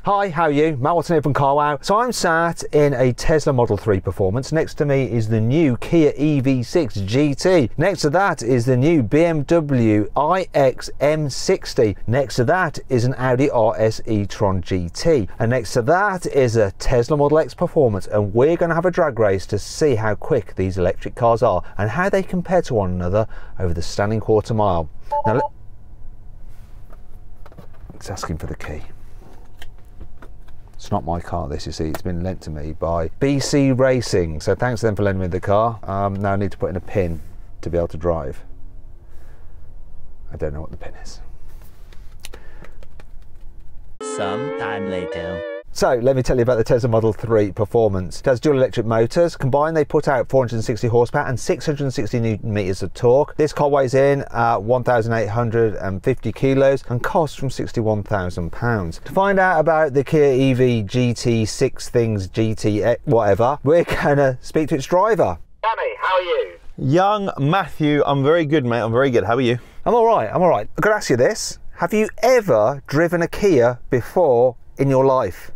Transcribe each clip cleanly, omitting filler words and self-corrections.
Hi, how are you? Matt Watson here from Wow. So I'm sat in a Tesla Model 3 Performance. Next to me is the new Kia EV6 GT. Next to that is the new BMW iX M60. Next to that is an Audi RS e-tron GT. And next to that is a Tesla Model X Performance. And we're going to have a drag race to see how quick these electric cars are and how they compare to one another over the standing quarter mile. Now, it's asking for the key. It's not my car, this, you see. It's been lent to me by BC Racing. So thanks to them for lending me the car. Now I need to put in a pin to be able to drive. I don't know what the pin is. Some time later. So let me tell you about the Tesla Model 3 Performance. It has dual electric motors. Combined, they put out 460 horsepower and 660 Newton meters of torque. This car weighs in at 1,850 kilos and costs from £61,000. To find out about the Kia EV GT 6 things GT whatever, we're gonna speak to its driver. Danny, how are you? Young Matthew, I'm very good, mate. I'm very good. How are you? I'm all right. I'm all right. I've got to ask you this: have you ever driven a Kia before in your life?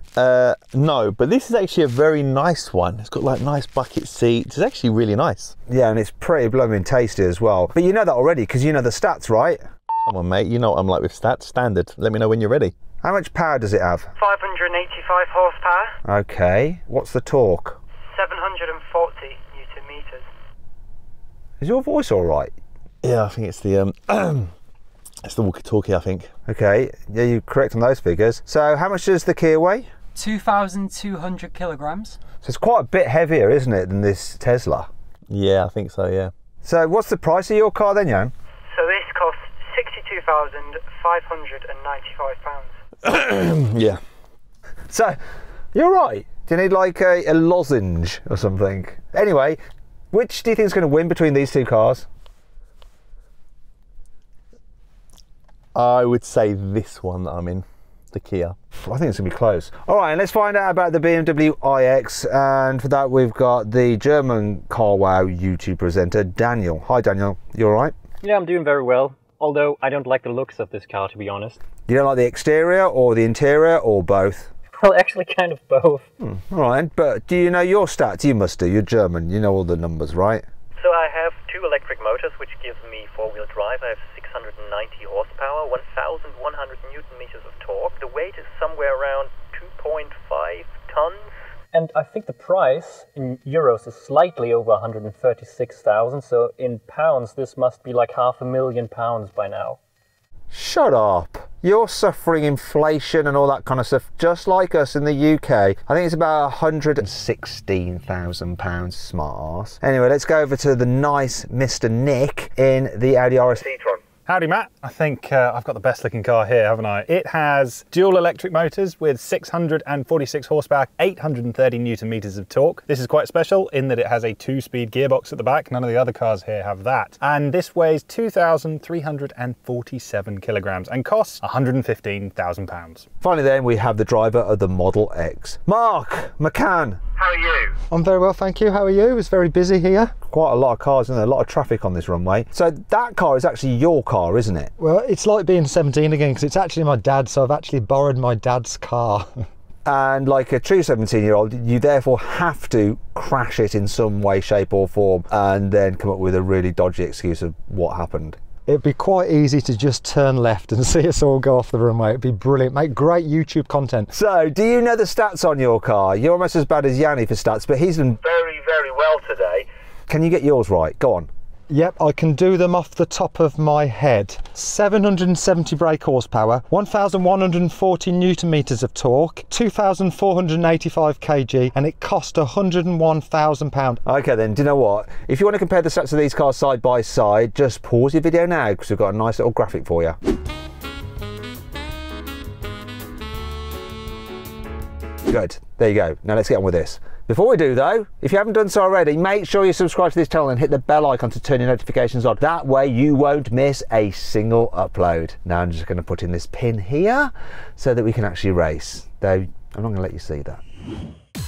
No, but this is actually a very nice one. It's got like nice bucket seats. It's actually really nice. Yeah, and it's pretty blooming tasty as well. But you know that already because you know the stats, right? Come on, mate. You know what I'm like with stats. Standard. Let me know when you're ready. How much power does it have? 585 horsepower. Okay. What's the torque? 740 Newton meters. Is your voice all right? Yeah, I think it's the it's the walkie-talkie, I think. Okay. Yeah, you're correct on those figures. So how much does the Kia weigh? 2,200 kilograms. So it's quite a bit heavier, isn't it, than this Tesla? Yeah, I think so, yeah. So what's the price of your car then, Jan? So this costs £62,595. Yeah. So, you're right. Do you need like a lozenge or something? Anyway, which do you think is going to win between these two cars? I would say this one that I'm in, the Kia. I think it's going to be close. All right, and let's find out about the BMW iX. And for that, we've got the German CarWow YouTube presenter, Daniel. Hi, Daniel. You all right? Yeah, I'm doing very well. Although I don't like the looks of this car, to be honest. You don't like the exterior or the interior or both? Well, actually kind of both. All right, but do you know your stats? You must do. You're German. You know all the numbers, right? So I have two electric motors, which gives me four-wheel drive. I have 690 horsepower, 1,100 Newton meters of torque. The weight is somewhere around 2.5 tons. And I think the price in euros is slightly over 136,000. So in pounds, this must be like £500,000 by now. Shut up. You're suffering inflation and all that kind of stuff, just like us in the UK. I think it's about £116,000, smart arse. Anyway, let's go over to the nice Mr. Nick in the Audi RS e-tron. Howdy, Matt. I think I've got the best looking car here, haven't I? It has dual electric motors with 646 horsepower, 830 Newton meters of torque. This is quite special in that it has a 2-speed gearbox at the back. None of the other cars here have that. And this weighs 2,347 kilograms and costs £115,000. Finally then, we have the driver of the Model X, Mark McCann. How are you? I'm very well, thank you. How are you? It's very busy here. Quite a lot of cars, isn't there? A lot of traffic on this runway. So that car is actually your car, isn't it? Well, it's like being 17 again because it's actually my dad's, so I've actually borrowed my dad's car. And like a true 17-year-old, you therefore have to crash it in some way, shape or form and then come up with a really dodgy excuse of what happened. It'd be quite easy to just turn left and see us all go off the runway. It'd be brilliant. Make great YouTube content. So, do you know the stats on your car? You're almost as bad as Yanni for stats, but he's done Very, very well today. Can you get yours right? Go on. Yep, I can do them off the top of my head. 770 brake horsepower, 1,140 Newton meters of torque, 2,485 kg, and it cost £101,000. Okay then, do you know what? If you want to compare the stats of these cars side by side, just pause your video now because we've got a nice little graphic for you. Good, there you go. Now let's get on with this. Before we do though, if you haven't done so already, make sure you subscribe to this channel and hit the bell icon to turn your notifications on. That way you won't miss a single upload. Now I'm just going to put in this pin here so that we can actually race. Though I'm not going to let you see that.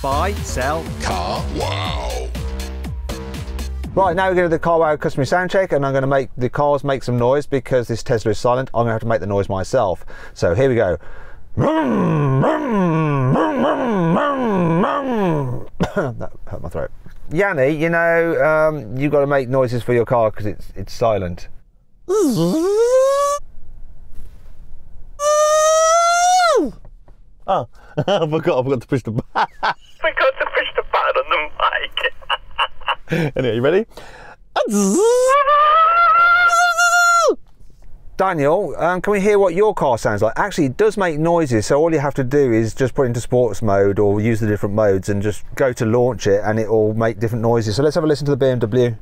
Buy, sell, Car Wow. Right, now we're going to do the Car Wow customer sound check and I'm going to make the cars make some noise because this Tesla is silent. I'm going to have to make the noise myself. So here we go. Vroom, vroom. That hurt my throat. Yanni, you know, you've got to make noises for your car because it's silent. Oh, I forgot to push the button. Forgot to push the button on the mic. Anyway, you ready? Daniel, can we hear what your car sounds like? Actually, it does make noises, so all you have to do is just put it into sports mode or use the different modes and just go to launch it and it will make different noises. So let's have a listen to the BMW.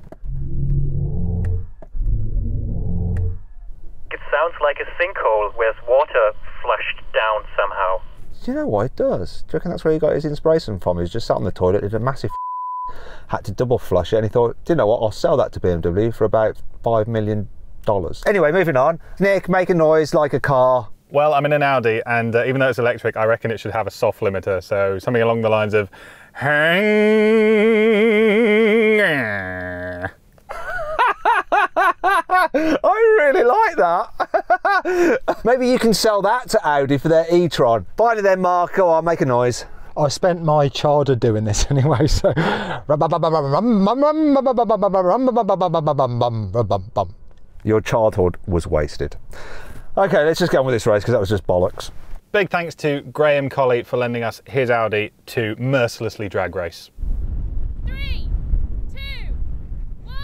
It sounds like a sinkhole where's water flushed down somehow. Do you know what it does? Do you reckon that's where he got his inspiration from? He was just sat on the toilet, did a massive had to double flush it, and he thought, do you know what, I'll sell that to BMW for about $5 million. Anyway, moving on. Nick, make a noise like a car. Well, I'm in an Audi, and even though it's electric, I reckon it should have a soft limiter, so something along the lines of I really like that. Maybe you can sell that to Audi for their e-tron. Finally then, Mark, go on, make a noise. I spent my childhood doing this anyway, so... Your childhood was wasted. Okay, let's just get on with this race because that was just bollocks. Big thanks to Graham Colley for lending us his Audi to mercilessly drag race. 3, 2, 1.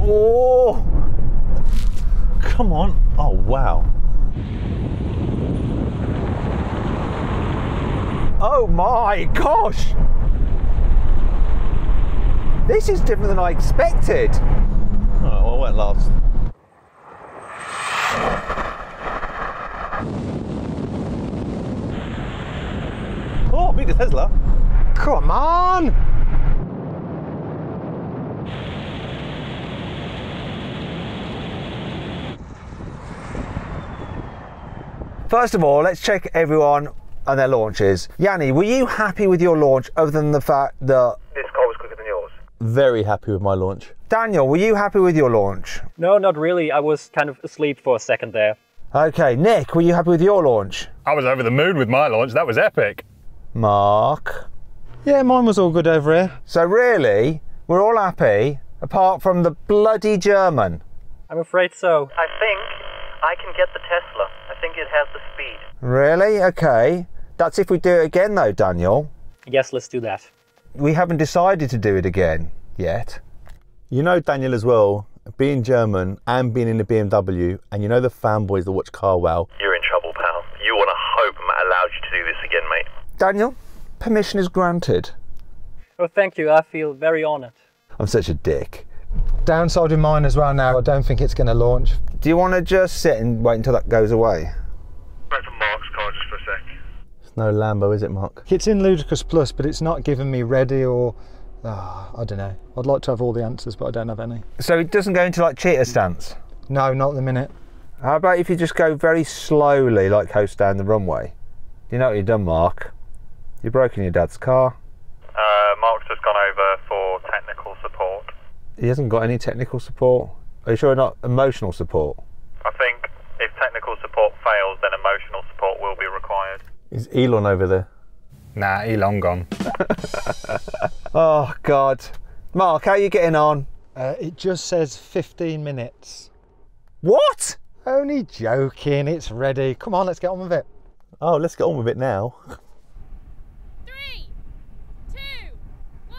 Oh! Come on. Oh, wow. Oh my gosh! This is different than I expected. Oh, well, I went last. Oh, beat the Tesla. Come on! First of all, let's check everyone and their launches. Yanni, were you happy with your launch other than the fact that... This car was quicker than yours. Very happy with my launch. Daniel, were you happy with your launch? No, not really. I was kind of asleep for a second there. Okay, Nick, were you happy with your launch? I was over the moon with my launch, that was epic. Mark? Yeah, mine was all good over here. So really, we're all happy, apart from the bloody German. I'm afraid so. I think I can get the Tesla. I think it has the speed. Really? Okay. That's if we do it again though, Daniel. Yes, let's do that. We haven't decided to do it again yet. You know, Daniel, as well, being German and being in the BMW, and you know the fanboys that watch Car Wow. You're in trouble, pal. You want to hope Matt allowed you to do this again, mate. Daniel, permission is granted. Oh, thank you. I feel very honoured. I'm such a dick. Downside with mine as well now, I don't think it's going to launch. Do you want to just sit and wait until that goes away? Wait for Mark's car just for a sec. It's no Lambo, is it, Mark? It's in Ludicrous Plus, but it's not giving me ready or... I don't know. I'd like to have all the answers, but I don't have any. So it doesn't go into like cheetah stance? No, not at the minute. How about if you just go very slowly, like coast down the runway? You know what you've done, Mark? You've broken your dad's car. Mark's just gone over for technical support. He hasn't got any technical support. Are you sure not emotional support? I think if technical support fails, then emotional support will be required. Is Elon over there? Nah, Elon gone. Oh, God. Mark, how are you getting on? It just says 15 minutes. What? Only joking, it's ready. Come on, let's get on with it. Oh, let's get on with it now. 3, 2, 1.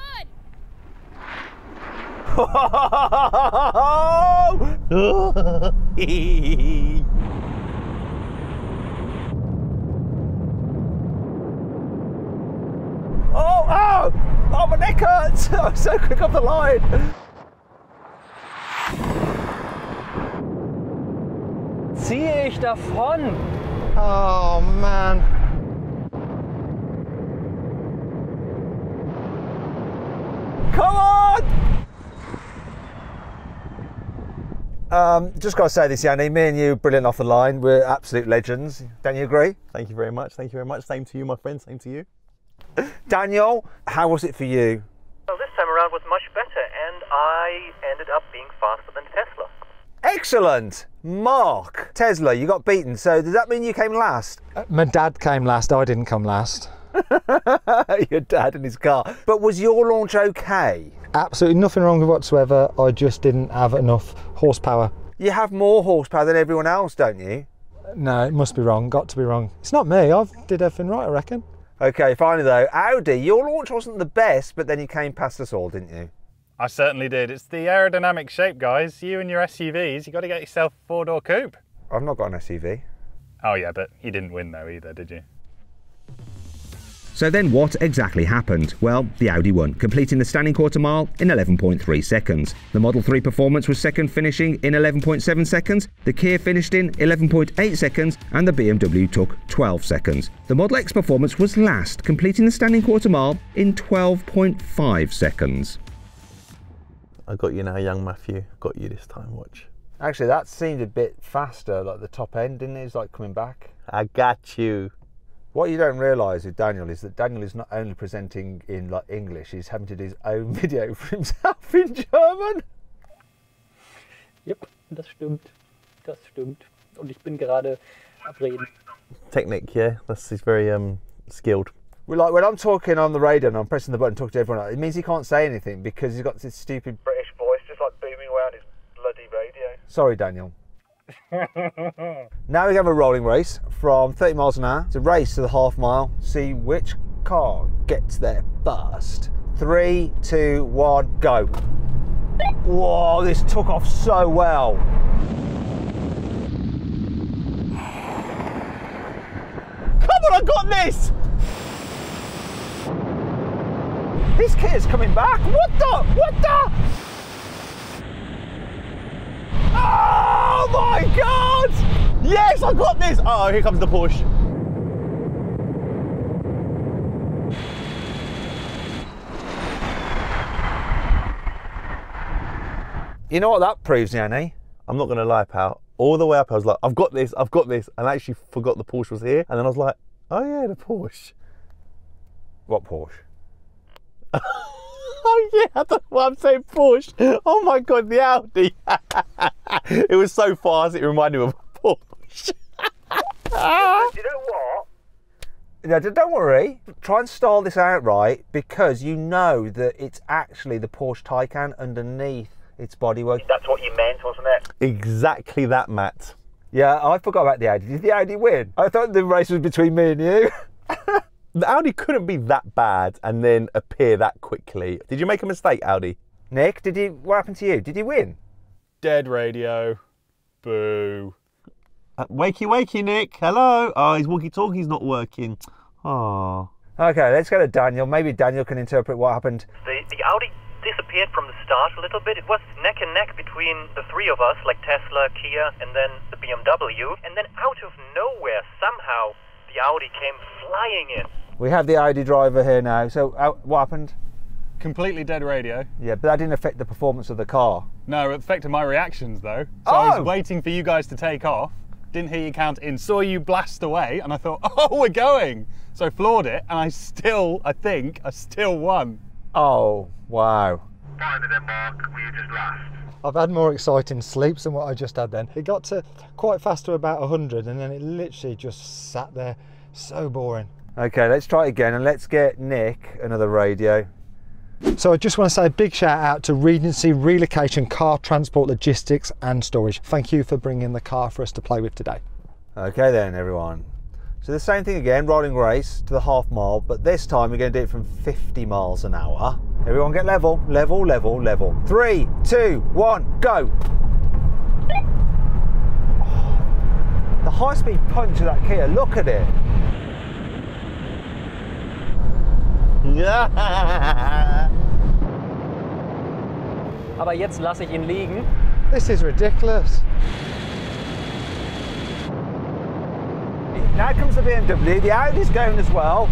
Oh, my neck hurts. I'm so quick off the line. Ziehe ich davon? Oh, man. Come on! Just got to say this, Yanni, me and you, brilliant off the line. We're absolute legends. Don't you agree? Thank you very much. Thank you very much. Same to you, my friend. Same to you. Daniel, how was it for you? Well, this time around was much better, and I ended up being faster than Tesla. Excellent! Mark, Tesla, you got beaten, so does that mean you came last? My dad came last, I didn't come last. Your dad and his car. But was your launch okay? Absolutely nothing wrong with whatsoever. I just didn't have enough horsepower. You have more horsepower than everyone else, don't you? No, it must be wrong. Got to be wrong. It's not me. I did everything right, I reckon. Okay, finally though, Audi, your launch wasn't the best, but then you came past us all, didn't you? I certainly did. It's the aerodynamic shape, guys. You and your SUVs, you got to get yourself a four-door coupe. I've not got an SUV. Oh yeah, but you didn't win though either, did you? So then what exactly happened? Well, the Audi won, completing the standing quarter mile in 11.3 seconds. The Model 3 Performance was second, finishing in 11.7 seconds. The Kia finished in 11.8 seconds, and the BMW took 12 seconds. The Model X Performance was last, completing the standing quarter mile in 12.5 seconds. I got you now, young Matthew. Got you this time, watch. Actually, that seemed a bit faster, like the top end, didn't it? It's like coming back. I got you. What you don't realise with Daniel is that Daniel is not only presenting in like English, he's having to do his own video for himself in German. Yep, das stimmt. Das stimmt. Und ich bin gerade abreden. Technique, yeah. He's very skilled. Well, like when I'm talking on the radio and I'm pressing the button, talking to everyone, it means he can't say anything because he's got this stupid British voice just like booming around his bloody radio. Sorry, Daniel. Now we have a rolling race from 30 miles an hour. It's a race to the half mile. See which car gets there first. 3, 2, 1, go. Whoa, this took off so well. Come on, I got this! This Kia's coming back. What the? Oh my God! Yes, I got this! Oh, here comes the Porsche. You know what that proves, Yanni? I'm not gonna lie, pal. All the way up, I was like, I've got this, and I actually forgot the Porsche was here, and then I was like, oh yeah, the Porsche. What Porsche? Oh yeah, I don't know why I'm saying Porsche. Oh my God, the Audi. It was so fast, it reminded me of a Porsche. You know what? No, don't worry. Try and style this out right, because you know that it's actually the Porsche Taycan underneath its bodywork. That's what you meant, wasn't it? Exactly that, Matt. Yeah, I forgot about the Audi. Did the Audi win? I thought the race was between me and you. The Audi couldn't be that bad and then appear that quickly. Did you make a mistake, Audi? Nick, what happened to you? Did you win? Dead radio. Boo. Wakey, Nick. Hello. Oh, his walkie-talkie's not working. Oh. Okay, let's go to Daniel. Maybe Daniel can interpret what happened. The Audi disappeared from the start a little bit. It was neck and neck between the three of us, like Tesla, Kia, and then the BMW. And then out of nowhere, somehow, the Audi came flying in. We have the Audi driver here now. So what happened? Completely dead radio. Yeah, but that didn't affect the performance of the car. No, it affected my reactions though. So I was waiting for you guys to take off, didn't hear you count in, saw you blast away, and I thought, oh, we're going. So I floored it, and I think I still won. Oh, wow. Fine then, Mark. Were you just last? I've had more exciting sleeps than what I just had then. It got to quite fast to about 100 and then it literally just sat there. So boring. Okay, let's try it again and let's get Nick another radio. So I just want to say a big shout out to Regency Relocation Car Transport Logistics and Storage. Thank you for bringing the car for us to play with today. Okay then, everyone. So the same thing again, rolling race to the half mile, but this time we're going to do it from 50 miles an hour. Everyone get level, level, level, level. 3, 2, 1, go. Oh, the high-speed punch of that Kia, look at it. Aber jetzt lasse ich ihn liegen. This is ridiculous. Now comes the BMW, the Audi's going as well.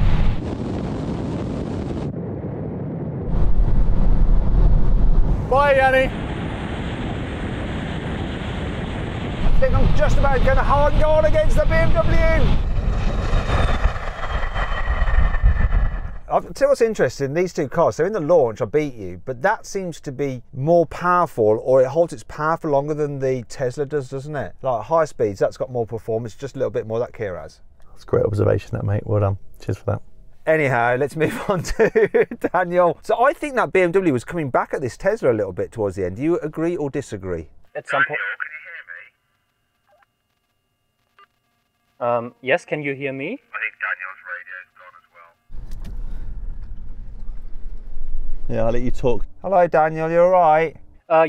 Bye, Yanni. I think I'm just about going to hard go on against the BMW. I'll tell you what's interesting, these two cars, so in the launch I beat you, but that seems to be more powerful, or it holds its power for longer than the Tesla does, doesn't it? Like high speeds, that's got more performance, just a little bit more that Kia has. That's a great observation, that, mate. Well done. Cheers for that. Anyhow, let's move on to Daniel. So I think that BMW was coming back at this Tesla a little bit towards the end. Do you agree or disagree? At some point. Yes, can you hear me? I think Daniel's radio's gone as well. Yeah, I'll let you talk. Hello, Daniel, you all right?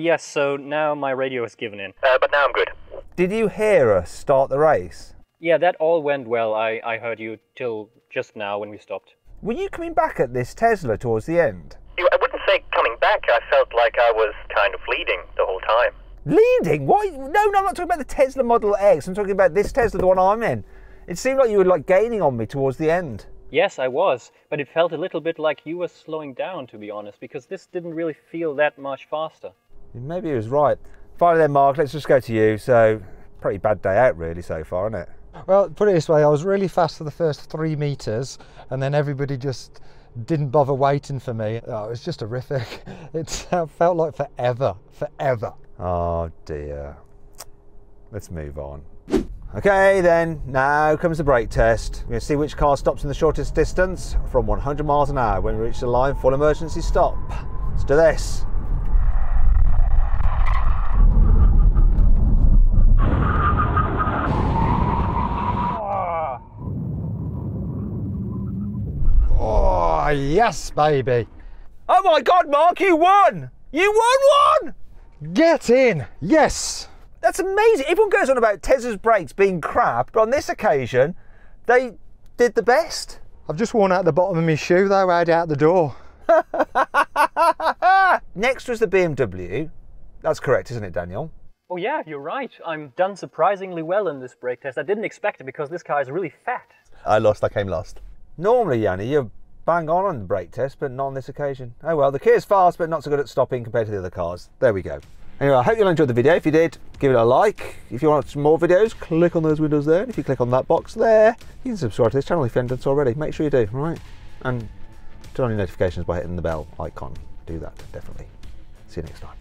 Yes, so now my radio has given in. But now I'm good. Did you hear us start the race? Yeah, that all went well. I heard you till just now when we stopped. Were you coming back at this Tesla towards the end? I wouldn't say coming back. I felt like I was kind of leading the whole time. Leading? Why? No, I'm not talking about the Tesla Model X. I'm talking about this Tesla, the one I'm in. It seemed like you were like gaining on me towards the end. Yes, I was, but it felt a little bit like you were slowing down, to be honest, because this didn't really feel that much faster. Maybe he was right. Finally then, Mark, let's just go to you. So, pretty bad day out really so far, isn't it? Well, put it this way, I was really fast for the first 3 meters, and then everybody just didn't bother waiting for me. Oh, it was just horrific. It felt like forever. Oh dear. Let's move on. Okay then, now comes the brake test. We're going to see which car stops in the shortest distance from 100 miles an hour when we reach the line. Full emergency stop. Let's do this. Oh, yes, baby. Oh my God, Mark, you won! You won one! Get in, yes. That's amazing. Everyone goes on about Tesla's brakes being crap, but on this occasion, they did the best. I've just worn out the bottom of my shoe though, out the door. Next was the BMW. That's correct, isn't it, Daniel? Oh yeah, you're right. I'm done surprisingly well in this brake test. I didn't expect it because this car is really fat. I lost, I came last. Normally, Yanni, you're bang on the brake test, but not on this occasion. Oh well, the Kia's fast, but not so good at stopping compared to the other cars. There we go. Anyway, I hope you enjoyed the video. If you did, give it a like. If you want some more videos, click on those windows there. And if you click on that box there, you can subscribe to this channel if you haven't done so already. Make sure you do, all right? And turn on your notifications by hitting the bell icon. Do that, definitely. See you next time.